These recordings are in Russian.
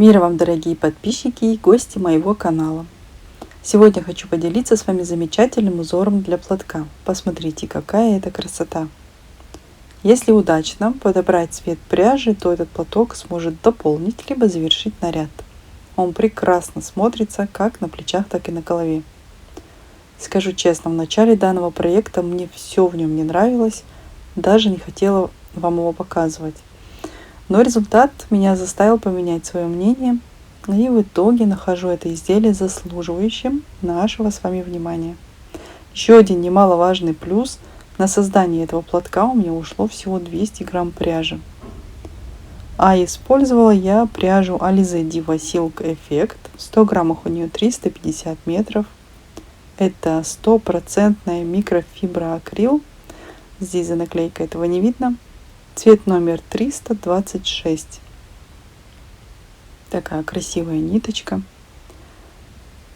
Мир вам, дорогие подписчики и гости моего канала. Сегодня хочу поделиться с вами замечательным узором для платка. Посмотрите, какая это красота. Если удачно подобрать цвет пряжи, то этот платок сможет дополнить либо завершить наряд. Он прекрасно смотрится как на плечах, так и на голове. Скажу честно, в начале данного проекта мне все в нем не нравилось, даже не хотела вам его показывать. Но результат меня заставил поменять свое мнение, и в итоге нахожу это изделие заслуживающим нашего с вами внимания. Еще один немаловажный плюс: на создание этого платка у меня ушло всего 200 грамм пряжи. А использовала я пряжу Alize Diva Silk Effect. В 100 граммах у нее 350 метров. Это 100% микрофиброакрил. Здесь за наклейкой этого не видно. Цвет номер 326. Такая красивая ниточка.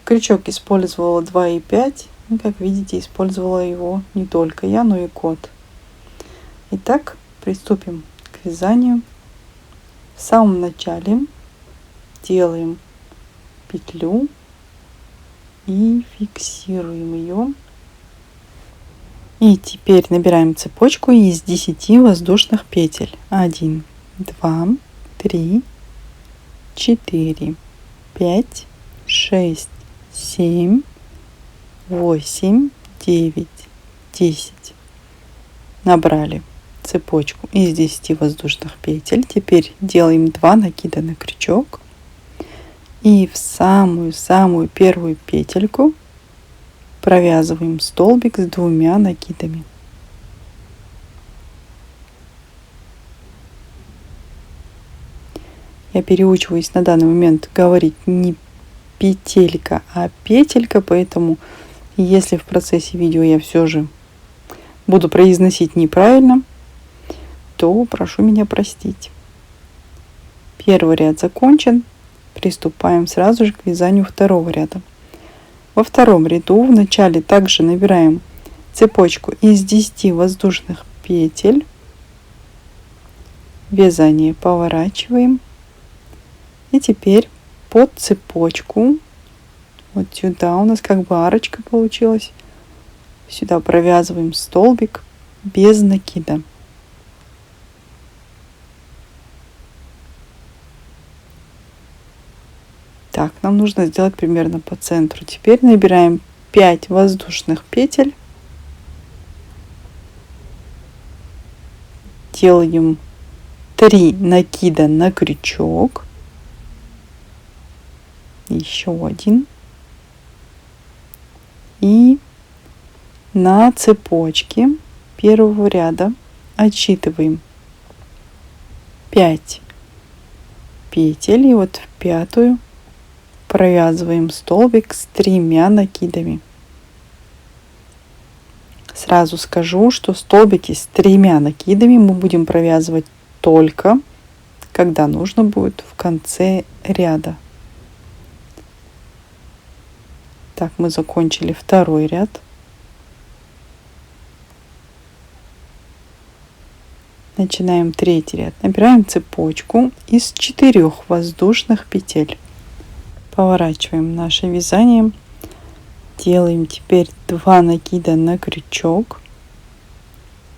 Крючок использовала 2,5. И, как видите, использовала его не только я, но и кот. Итак, приступим к вязанию. В самом начале делаем петлю и фиксируем ее. И теперь набираем цепочку из 10 воздушных петель. 1, 2, 3, 4, 5, 6, 7, 8, 9, 10. Набрали цепочку из 10 воздушных петель. Теперь делаем 2 накида на крючок. И в самую-самую первую петельку провязываем столбик с 2 накидами. Я переучиваюсь на данный момент говорить не петелька, а петелька, поэтому если в процессе видео я все же буду произносить неправильно, то прошу меня простить. Первый ряд закончен. Приступаем сразу же к вязанию второго ряда. Во втором ряду вначале также набираем цепочку из 10 воздушных петель. Вязание поворачиваем. И теперь под цепочку, вот сюда у нас как бы арочка получилась. Сюда провязываем столбик без накида. Так, нам нужно сделать примерно по центру. Теперь набираем 5 воздушных петель. Делаем 3 накида на крючок. Еще один. И на цепочке первого ряда отсчитываем 5 петель. И вот в пятую провязываем столбик с 3 накидами. Сразу скажу, что столбики с 3 накидами мы будем провязывать только когда нужно будет в конце ряда. Так, мы закончили второй ряд. Начинаем третий ряд. Набираем цепочку из 4 воздушных петель. Поворачиваем наше вязание. Делаем теперь 2 накида на крючок.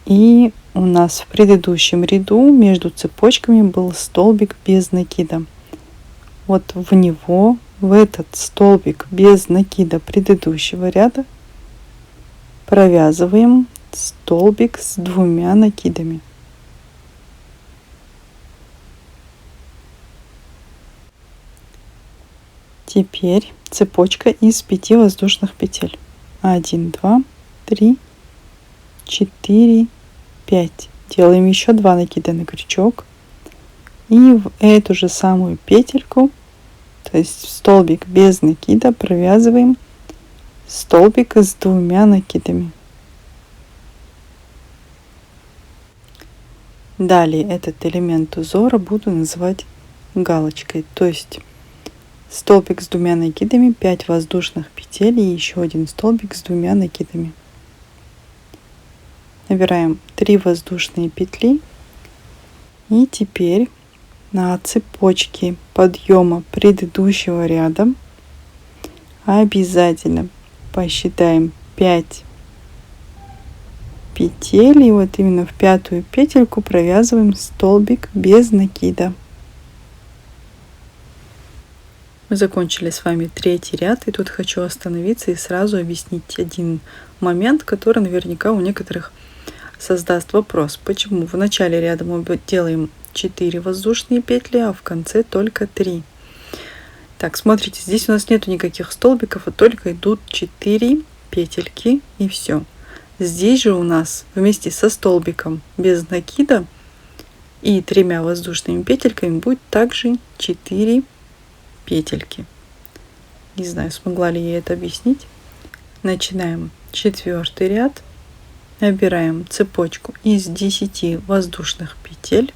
И у нас в предыдущем ряду между цепочками был столбик без накида. Вот в него, в этот столбик без накида предыдущего ряда, провязываем столбик с 2 накидами. Теперь цепочка из 5 воздушных петель. 1, 2, 3, 4, 5. Делаем еще 2 накида на крючок. И в эту же самую петельку, то есть в столбик без накида, провязываем столбик с 2 накидами. Далее этот элемент узора буду называть галочкой, то есть столбик с 2 накидами, 5 воздушных петель и еще один столбик с 2 накидами. Набираем 3 воздушные петли и теперь на цепочке подъема предыдущего ряда обязательно посчитаем 5 петель, и вот именно в пятую петельку провязываем столбик без накида. Мы закончили с вами третий ряд, и тут хочу остановиться и сразу объяснить один момент, который наверняка у некоторых создаст вопрос. Почему в начале ряда мы делаем 4 воздушные петли, а в конце только 3? Так, смотрите, здесь у нас нету никаких столбиков, а только идут 4 петельки и все. Здесь же у нас вместе со столбиком без накида и 3 воздушными петельками будет также 4 петельки. Не знаю, смогла ли я это объяснить. Начинаем 4-й ряд. Набираем цепочку из 10 воздушных петель.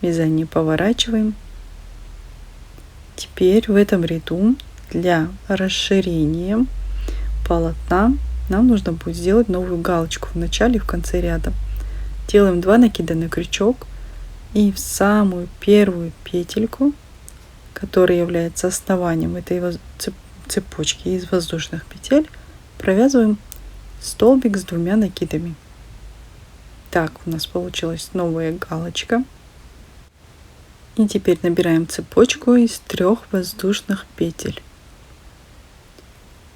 Вязание поворачиваем. Теперь в этом ряду для расширения полотна нам нужно будет сделать новую галочку в начале и в конце ряда. Делаем 2 накида на крючок и в самую первую петельку, которая является основанием этой цепочки из воздушных петель, провязываем столбик с 2 накидами. Так, у нас получилась новая галочка. И теперь набираем цепочку из 3 воздушных петель.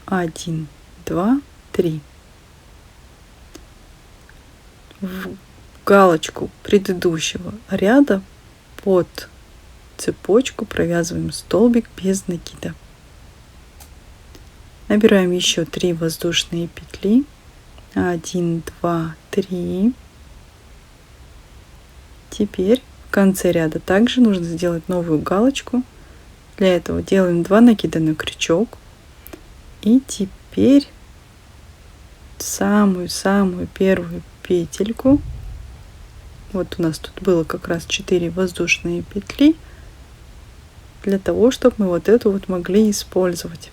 1, 2, 3. В галочку предыдущего ряда под цепочку провязываем столбик без накида. Набираем еще 3 воздушные петли. 1, 2, 3. Теперь в конце ряда также нужно сделать новую галочку. Для этого делаем 2 накида на крючок. И теперь самую первую петельку. Вот у нас тут было как раз 4 воздушные петли. Для того, чтобы мы вот эту вот могли использовать.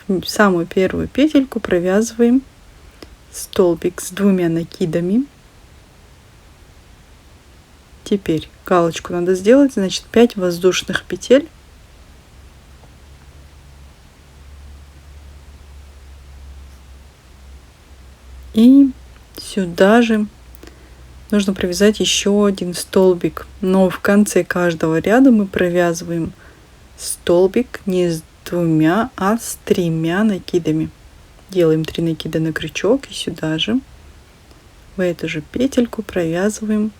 В самую первую петельку провязываем столбик с 2 накидами. Теперь галочку надо сделать, значит 5 воздушных петель. И сюда же нужно провязать еще один столбик, но в конце каждого ряда мы провязываем столбик не с 2, а с 3 накидами. Делаем 3 накида на крючок и сюда же в эту же петельку провязываем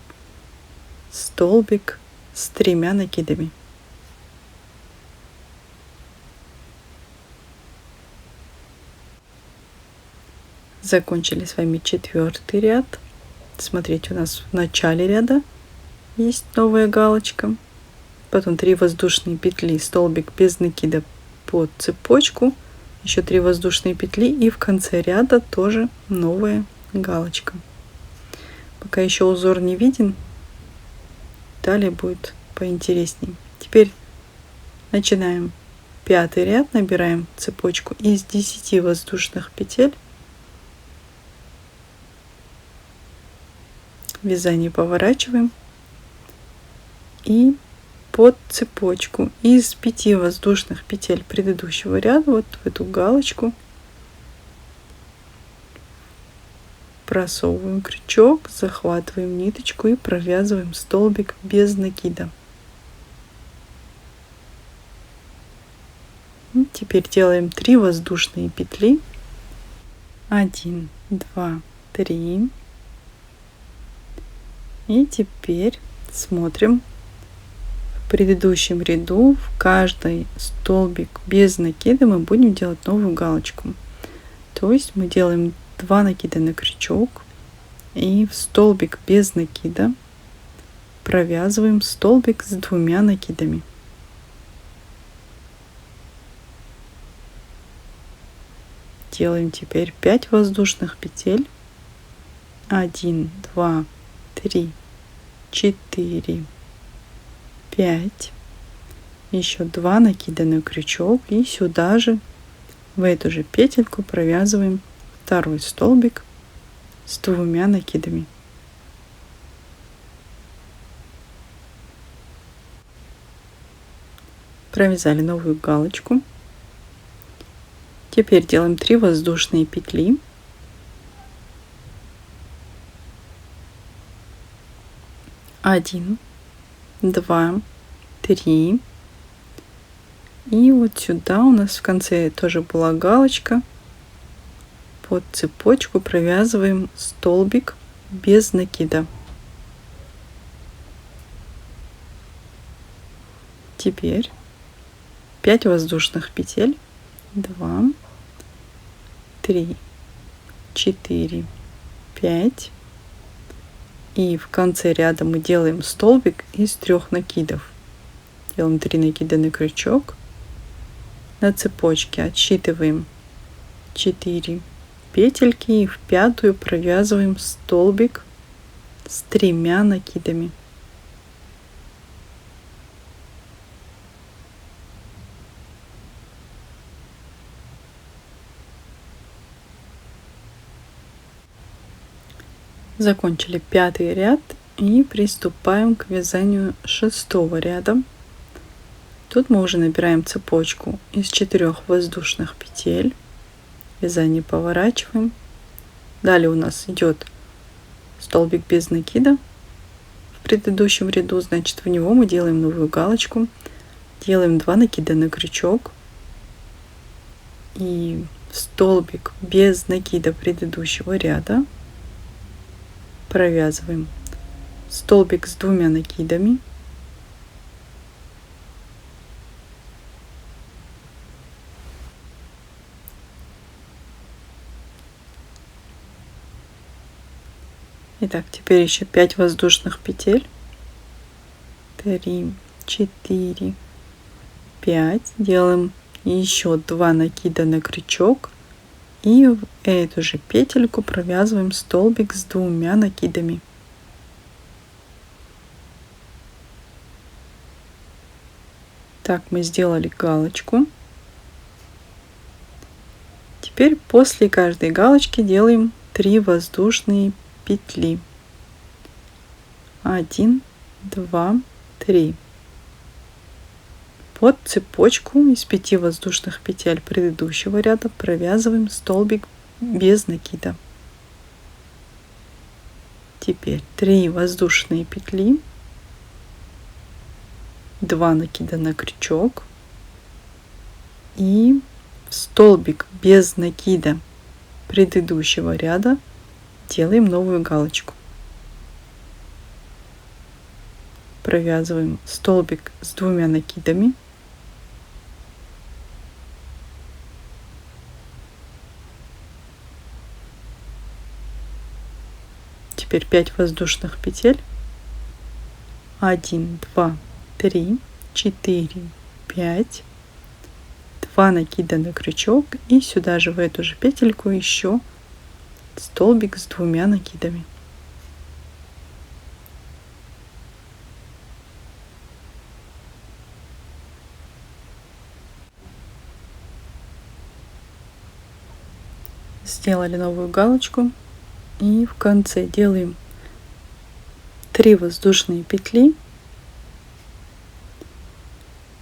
столбик с 3 накидами. Закончили с вами 4-й ряд. Смотрите, у нас в начале ряда есть новая галочка. Потом 3 воздушные петли, столбик без накида под цепочку. Еще 3 воздушные петли. И в конце ряда тоже новая галочка. Пока еще узор не виден. Далее будет поинтереснее. Теперь начинаем 5-й ряд. Набираем цепочку из 10 воздушных петель. Вязание поворачиваем. И под цепочку из 5 воздушных петель предыдущего ряда, вот в эту галочку, просовываем крючок, захватываем ниточку и провязываем столбик без накида. И теперь делаем 3 воздушные петли. 1, 2, 3. И теперь смотрим. В предыдущем ряду в каждый столбик без накида мы будем делать новую галочку. То есть мы делаем 2 накида на крючок и в столбик без накида провязываем столбик с 2 накидами. Делаем теперь 5 воздушных петель. 1, 2, 3, 4, 5. Еще 2 накида на крючок и сюда же в эту же петельку провязываем второй столбик с 2 накидами. Провязали новую галочку. Теперь делаем 3 воздушные петли. 1, 2, 3. И вот сюда у нас в конце тоже была галочка. Под цепочку провязываем столбик без накида. Теперь 5 воздушных петель. 2, 3, 4, 5. И в конце ряда мы делаем столбик из 3 накидов. Делаем 3 накида на крючок. На цепочке отсчитываем 4 петельки и в 5-ю провязываем столбик с 3 накидами. Закончили 5-й ряд и приступаем к вязанию 6-го ряда. Тут мы уже набираем цепочку из 4 воздушных петель. Вязание поворачиваем. Далее у нас идет столбик без накида в предыдущем ряду, значит в него мы делаем новую галочку, делаем 2 накида на крючок и столбик без накида предыдущего ряда провязываем столбик с 2 накидами. Итак, теперь еще 5 воздушных петель. 3, 4, 5. Делаем еще 2 накида на крючок. И в эту же петельку провязываем столбик с 2 накидами. Так, мы сделали галочку. Теперь после каждой галочки делаем 3 воздушные петли. 1, 2, 3. Под цепочку из 5 воздушных петель предыдущего ряда провязываем столбик без накида. Теперь 3 воздушные петли, 2 накида на крючок и в столбик без накида предыдущего ряда делаем новую галочку. Провязываем столбик с 2 накидами. Теперь 5 воздушных петель. 1, 2, 3, 4, 5. 2 накида на крючок и сюда же в эту же петельку еще столбик с 2 накидами. Сделали новую галочку и в конце делаем 3 воздушные петли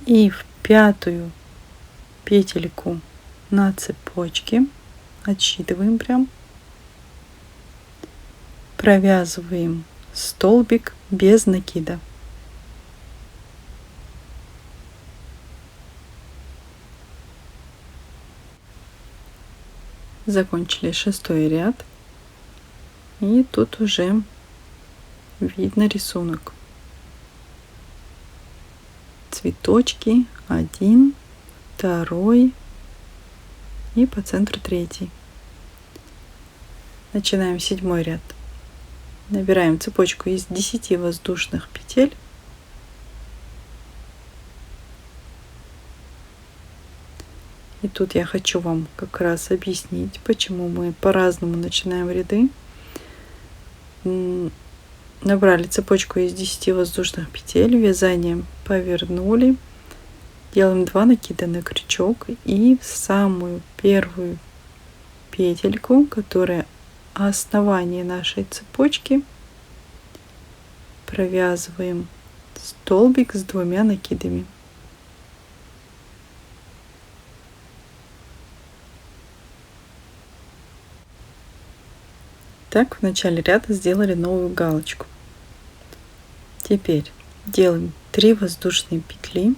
и в 5-ю петельку на цепочке отсчитываем прям, провязываем столбик без накида. Закончили 6-й ряд. И тут уже видно рисунок. Цветочки 1, 2 и по центру 3. Начинаем 7-й ряд. Набираем цепочку из 10 воздушных петель. И тут я хочу вам как раз объяснить, почему мы по-разному начинаем ряды. Набрали цепочку из 10 воздушных петель, вязанием повернули, делаем 2 накида на крючок и в самую первую петельку, которая основание нашей цепочки провязываем столбик с 2 накидами. Так в начале ряда сделали новую галочку. Теперь делаем 3 воздушные петли.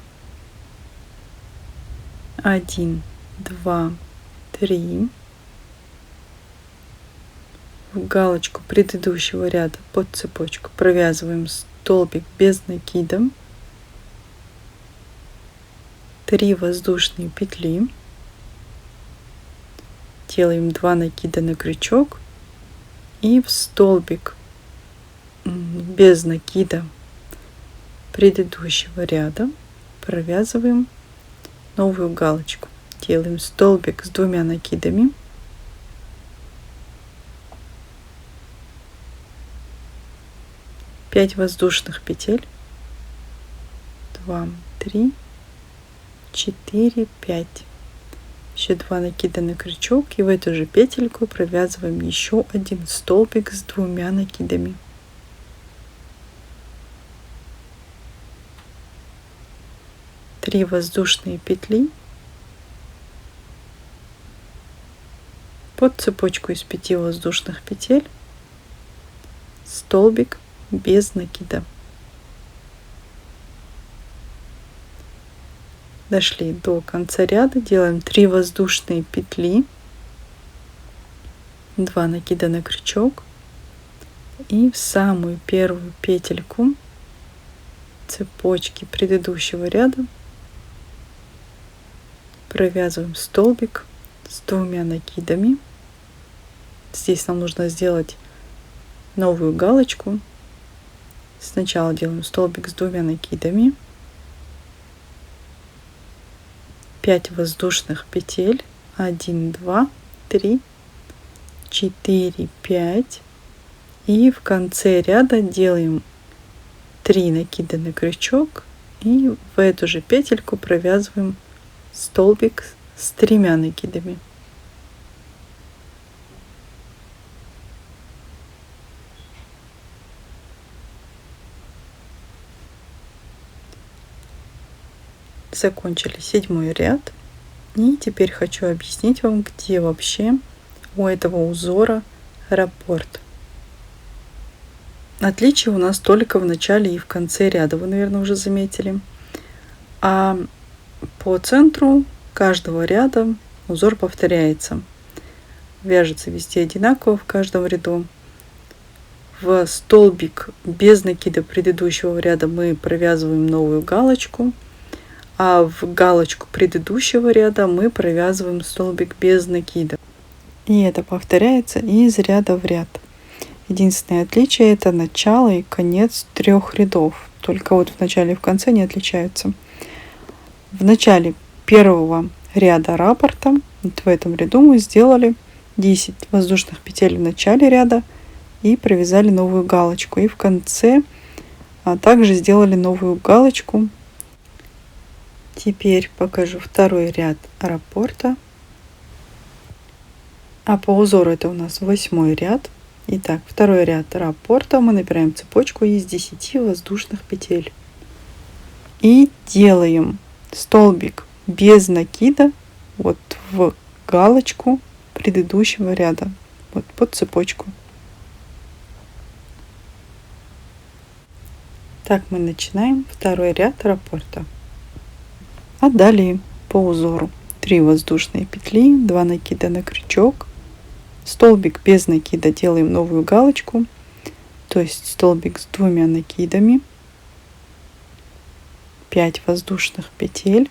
1, 2, 3. В галочку предыдущего ряда под цепочку провязываем столбик без накида. 3 воздушные петли. Делаем 2 накида на крючок и в столбик без накида предыдущего ряда провязываем новую галочку. Делаем столбик с 2 накидами. Пять воздушных петель. 2, 3, 4, 5. Еще 2 накида на крючок, и в эту же петельку провязываем еще один столбик с 2 накидами. Три воздушные петли. Под цепочку из 5 воздушных петель столбик без накида. Дошли до конца ряда, делаем 3 воздушные петли, 2 накида на крючок и в самую первую петельку цепочки предыдущего ряда провязываем столбик с 2 накидами. Здесь нам нужно сделать новую галочку. Сначала делаем столбик с 2 накидами, 5 воздушных петель, 1, 2, 3, 4, 5, и в конце ряда делаем 3 накида на крючок и в эту же петельку провязываем столбик с 3 накидами. Закончили 7 ряд, и теперь хочу объяснить вам, где вообще у этого узора раппорт. Отличие у нас только в начале и в конце ряда, вы, наверное, уже заметили. А по центру каждого ряда узор повторяется. Вяжется везде одинаково в каждом ряду. В столбик без накида предыдущего ряда мы провязываем новую галочку, а в галочку предыдущего ряда мы провязываем столбик без накида. И это повторяется из ряда в ряд. Единственное отличие — это начало и конец 3 рядов. Только вот в начале и в конце не отличаются. В начале первого ряда раппорта, вот в этом ряду, мы сделали 10 воздушных петель в начале ряда и провязали новую галочку. И в конце также сделали новую галочку. Теперь покажу второй ряд раппорта. А по узору это у нас 8 ряд. Итак, второй ряд раппорта. Мы набираем цепочку из 10 воздушных петель. И делаем столбик без накида вот в галочку предыдущего ряда. Вот под цепочку. Так мы начинаем второй ряд раппорта. А далее по узору 3 воздушные петли, 2 накида на крючок, столбик без накида, делаем новую галочку, то есть столбик с 2 накидами, 5 воздушных петель,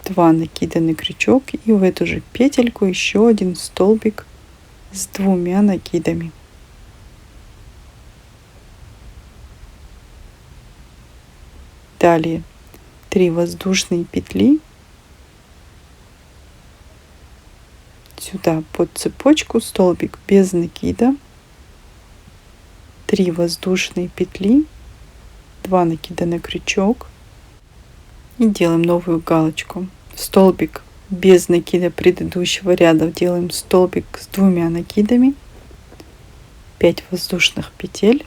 2 накида на крючок и в эту же петельку еще один столбик с 2 накидами. Далее 3 воздушные петли, сюда под цепочку столбик без накида, 3 воздушные петли, 2 накида на крючок и делаем новую галочку. Столбик без накида предыдущего ряда делаем столбик с 2 накидами, 5 воздушных петель,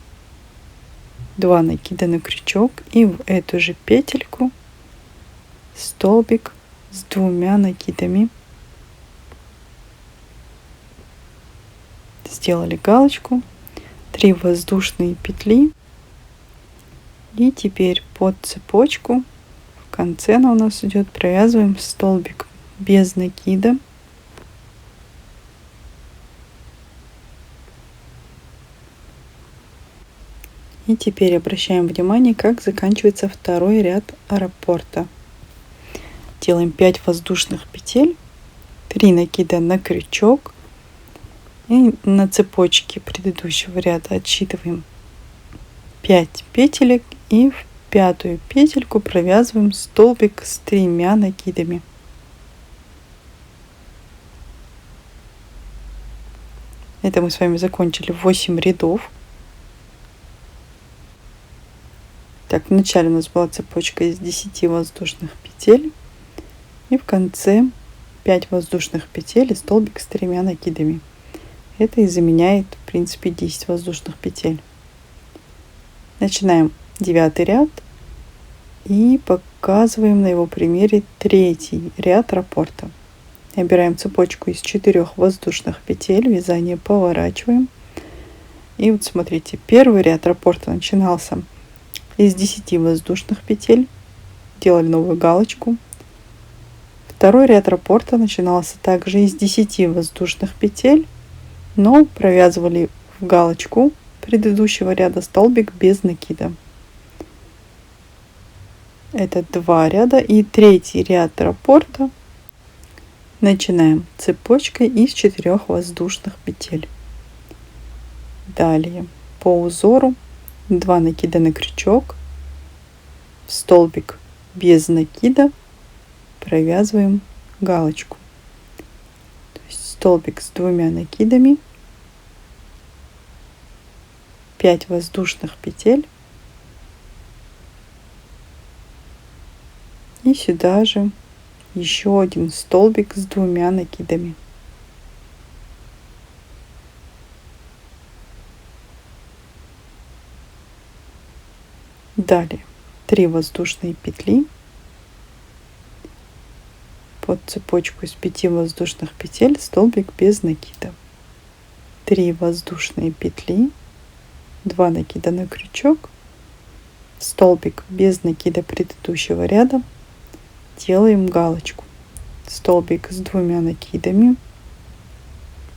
2 накида на крючок и в эту же петельку столбик с 2 накидами. Сделали галочку, 3 воздушные петли, и теперь под цепочку в конце она у нас идет, провязываем столбик без накида, и теперь обращаем внимание, как заканчивается второй ряд раппорта. Делаем 5 воздушных петель, 3 накида на крючок, и на цепочке предыдущего ряда отсчитываем 5 петелек и в 5-ю петельку провязываем столбик с 3 накидами. Это мы с вами закончили 8 рядов. Так, вначале у нас была цепочка из 10 воздушных петель, и в конце 5 воздушных петель и столбик с 3 накидами. Это и заменяет, в принципе, 10 воздушных петель. Начинаем 9 ряд и показываем на его примере 3-й ряд раппорта. Набираем цепочку из 4 воздушных петель, вязание поворачиваем. И вот смотрите, первый ряд раппорта начинался из 10 воздушных петель, делали новую галочку. Второй ряд раппорта начинался также из 10 воздушных петель, но провязывали в галочку предыдущего ряда столбик без накида. Это 2 ряда, и 3-й ряд раппорта начинаем цепочкой из 4 воздушных петель. Далее по узору 2 накида на крючок, в столбик без накида провязываем галочку. То есть столбик с 2 накидами, 5 воздушных петель, и сюда же еще один столбик с 2 накидами. Далее 3 воздушные петли, под цепочку из 5 воздушных петель столбик без накида, 3 воздушные петли, 2 накида на крючок, столбик без накида предыдущего ряда, делаем галочку, столбик с 2 накидами,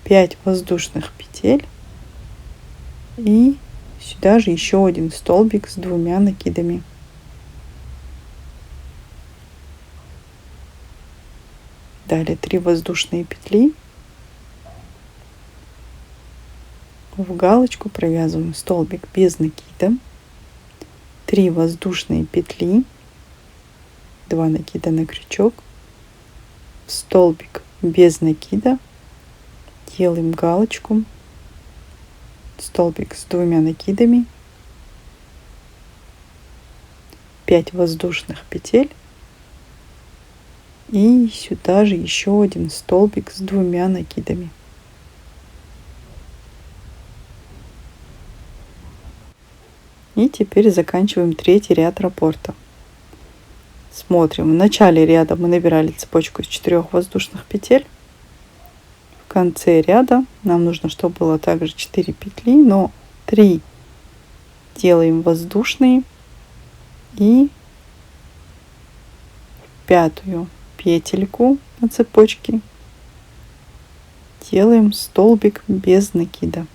5 воздушных петель, и сюда же еще один столбик с 2 накидами. Далее 3 воздушные петли, в галочку провязываем столбик без накида, 3 воздушные петли, 2 накида на крючок, столбик без накида, делаем галочку, столбик с 2 накидами, 5 воздушных петель, и сюда же еще один столбик с 2 накидами. И теперь заканчиваем 3-й ряд раппорта. Смотрим, в начале ряда мы набирали цепочку из 4 воздушных петель. В конце ряда нам нужно, чтобы было также 4 петли, но 3 делаем воздушные, и в 5-ю петельку на цепочке делаем столбик без накида.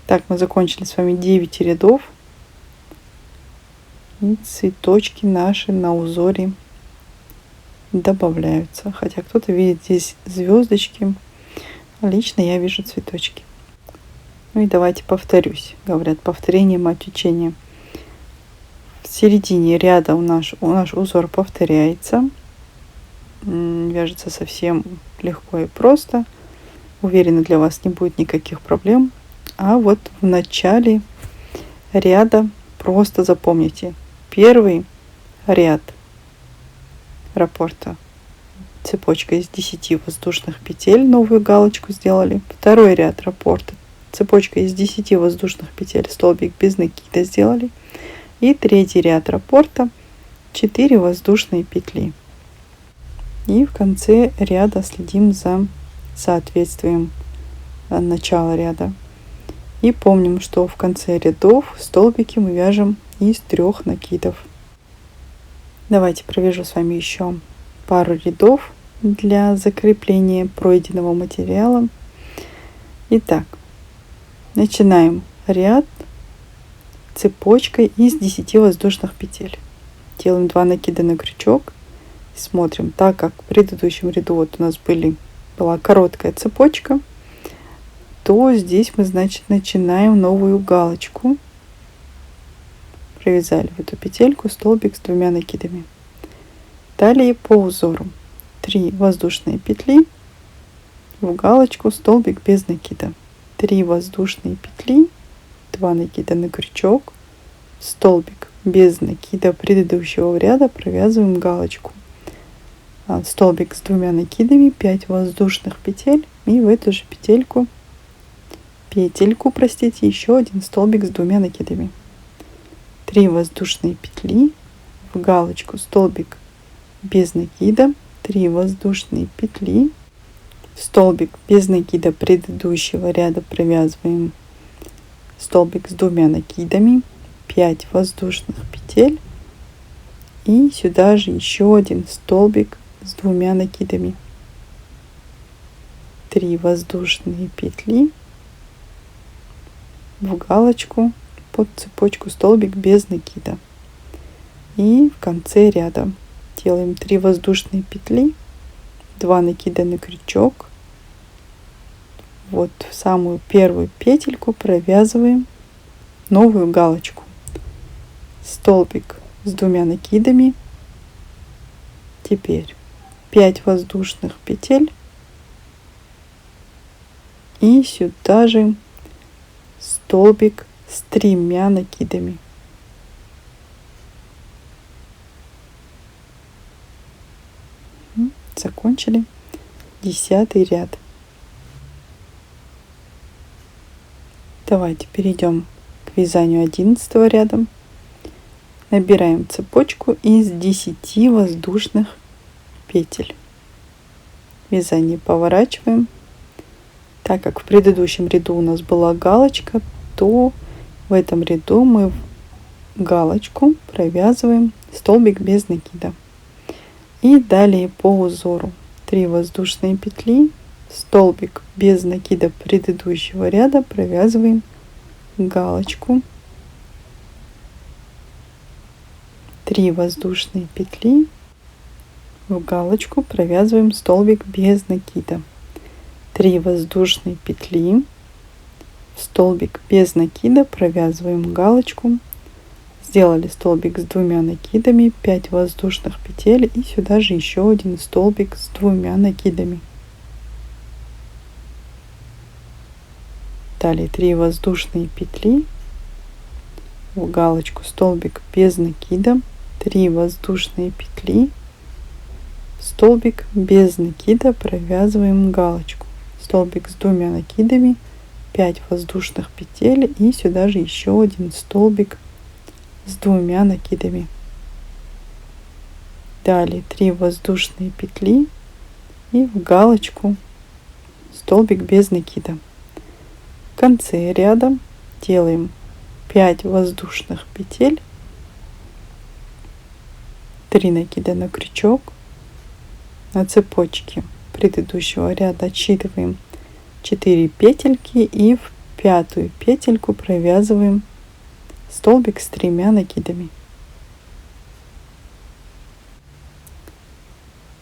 Так, мы закончили с вами 9 рядов. И цветочки наши на узоре добавляются. Хотя кто-то видит здесь звездочки. Лично я вижу цветочки. Ну и давайте повторюсь. Говорят, повторение мать учения. В середине ряда наш узор повторяется. Вяжется совсем легко и просто. Уверена, для вас не будет никаких проблем. А вот в начале ряда просто запомните. Первый ряд раппорта, цепочка из 10 воздушных петель, новую галочку сделали. Второй ряд раппорта, цепочка из 10 воздушных петель, столбик без накида сделали. И третий ряд раппорта, 4 воздушные петли. И в конце ряда следим за соответствием начала ряда. И помним, что в конце рядов столбики мы вяжем из 3 накидов. Давайте провяжу с вами еще пару рядов для закрепления пройденного материала. Итак, начинаем ряд цепочкой из 10 воздушных петель. Делаем 2 накида на крючок. Смотрим, так как в предыдущем ряду вот у нас была короткая цепочка, то здесь мы, значит, начинаем новую галочку. Провязали в эту петельку столбик с 2 накидами. Далее по узору 3 воздушные петли, в галочку столбик без накида. 3 воздушные петли, 2 накида на крючок, столбик без накида предыдущего ряда, провязываем галочку. Столбик с 2 накидами, 5 воздушных петель, и в эту же петельку, еще один столбик с 2 накидами. 3 воздушные петли, в галочку столбик без накида, 3 воздушные петли, столбик без накида предыдущего ряда провязываем столбик с 2 накидами, 5 воздушных петель, и сюда же еще один столбик с 2 накидами. 3 воздушные петли, в галочку под цепочку столбик без накида. И в конце ряда делаем 3 воздушные петли, 2 накида на крючок. Вот в самую первую петельку провязываем новую галочку. Столбик с 2 накидами. Теперь 5 воздушных петель. И сюда же столбик с 3 накидами. Закончили 10 ряд. Давайте перейдем к вязанию 11 ряда. Набираем цепочку из 10 воздушных петель. Вязание поворачиваем. Так как в предыдущем ряду у нас была галочка, то в этом ряду мы в галочку провязываем столбик без накида. И далее по узору 3 воздушные петли, столбик без накида предыдущего ряда, провязываем галочку. 3 воздушные петли, в галочку провязываем столбик без накида. 3 воздушные петли, в столбик без накида провязываем галочку. Сделали столбик с 2 накидами, 5 воздушных петель, и сюда же еще один столбик с 2 накидами. Далее 3 воздушные петли, в галочку столбик без накида, 3 воздушные петли, столбик без накида провязываем галочку. Столбик с 2 накидами, 5 воздушных петель, и сюда же еще один столбик с 2 накидами. Далее 3 воздушные петли и в галочку столбик без накида. В конце ряда делаем 5 воздушных петель, 3 накида на крючок. На цепочке предыдущего ряда отсчитываем 4 петельки и в 5-ю петельку провязываем столбик с 3 накидами.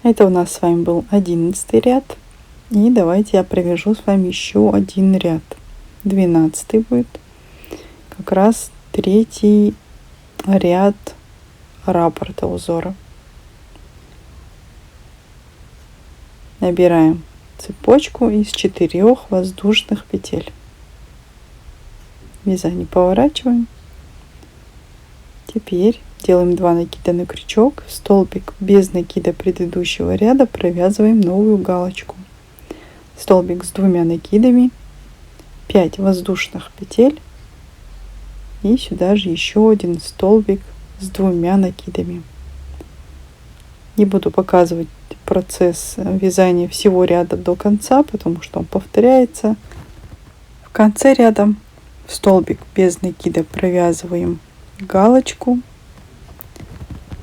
Это у нас с вами был 11 ряд. И давайте я провяжу с вами еще один ряд. 12 будет. Как раз 3 ряд раппорта узора. Набираем цепочку из 4 воздушных петель. Вязание поворачиваем. Теперь делаем 2 накида на крючок, в столбик без накида предыдущего ряда провязываем новую галочку. Столбик с 2 накидами, 5 воздушных петель и сюда же еще один столбик с 2 накидами. Не буду показывать процесс вязания всего ряда до конца, потому что он повторяется. В конце ряда в столбик без накида провязываем галочку.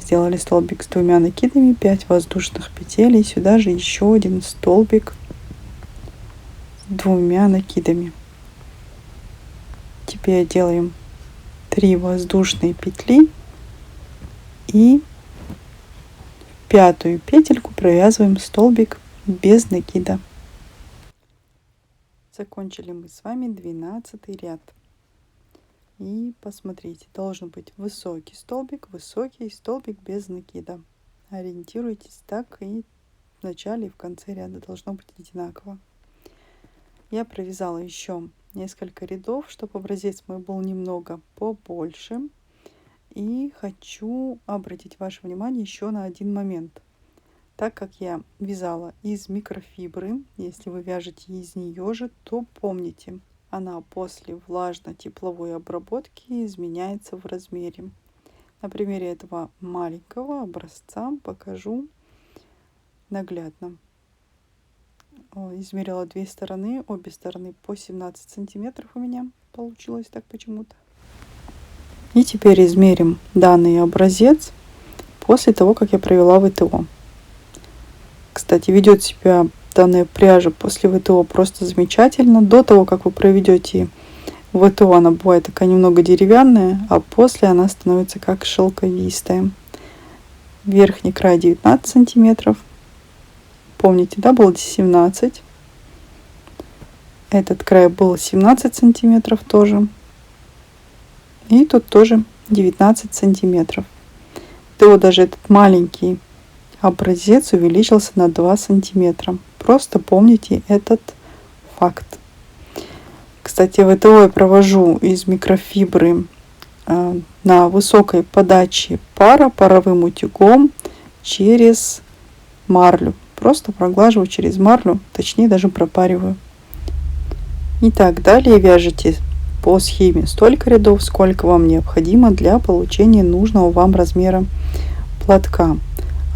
Сделали столбик с 2 накидами, 5 воздушных петель и сюда же еще один столбик с 2 накидами. Теперь делаем 3 воздушные петли и в 5-ю петельку провязываем столбик без накида. Закончили мы с вами 12 ряд. И посмотрите, должен быть высокий столбик без накида. Ориентируйтесь так, и в начале и в конце ряда должно быть одинаково. Я провязала еще несколько рядов, чтобы образец мой был немного побольше. И хочу обратить ваше внимание еще на один момент. Так как я вязала из микрофибры, если вы вяжете из нее же, то помните, она после влажно-тепловой обработки изменяется в размере. На примере этого маленького образца покажу наглядно. Измерила 2 стороны, обе стороны по 17 сантиметров у меня получилось так почему-то. И теперь измерим данный образец после того, как я провела ВТО. Кстати, ведет себя данная пряжа после ВТО просто замечательно. До того, как вы проведете ВТО, она бывает такая немного деревянная, а после она становится как шелковистая. Верхний край 19 сантиметров. Помните, да, было 17. Этот край был 17 сантиметров тоже. И тут тоже 19 сантиметров. То даже этот маленький образец увеличился на 2 сантиметра. Просто помните этот факт. Кстати, ВТО я провожу из микрофибры на высокой подаче пара паровым утюгом через марлю. Просто проглаживаю через марлю, точнее даже пропариваю. Итак, далее вяжете по схеме столько рядов, сколько вам необходимо для получения нужного вам размера платка.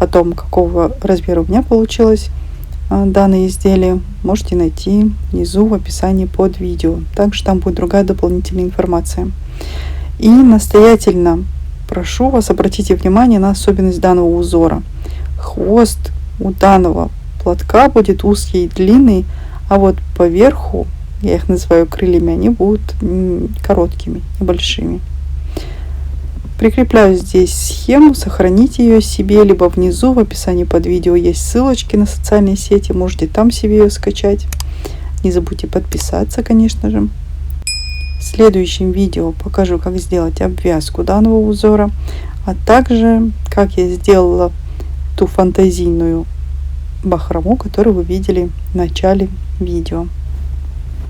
О том, какого размера у меня получилось данное изделие, можете найти внизу в описании под видео. Также там будет другая дополнительная информация. И настоятельно прошу вас, обратите внимание на особенность данного узора. Хвост у данного платка будет узкий и длинный, а вот поверху, я их называю крыльями, они будут короткими, небольшими. Прикрепляю здесь схему, сохраните ее себе, либо внизу в описании под видео есть ссылочки на социальные сети, можете там себе ее скачать. Не забудьте подписаться, конечно же. В следующем видео покажу, как сделать обвязку данного узора, а также как я сделала ту фантазийную бахрому, которую вы видели в начале видео.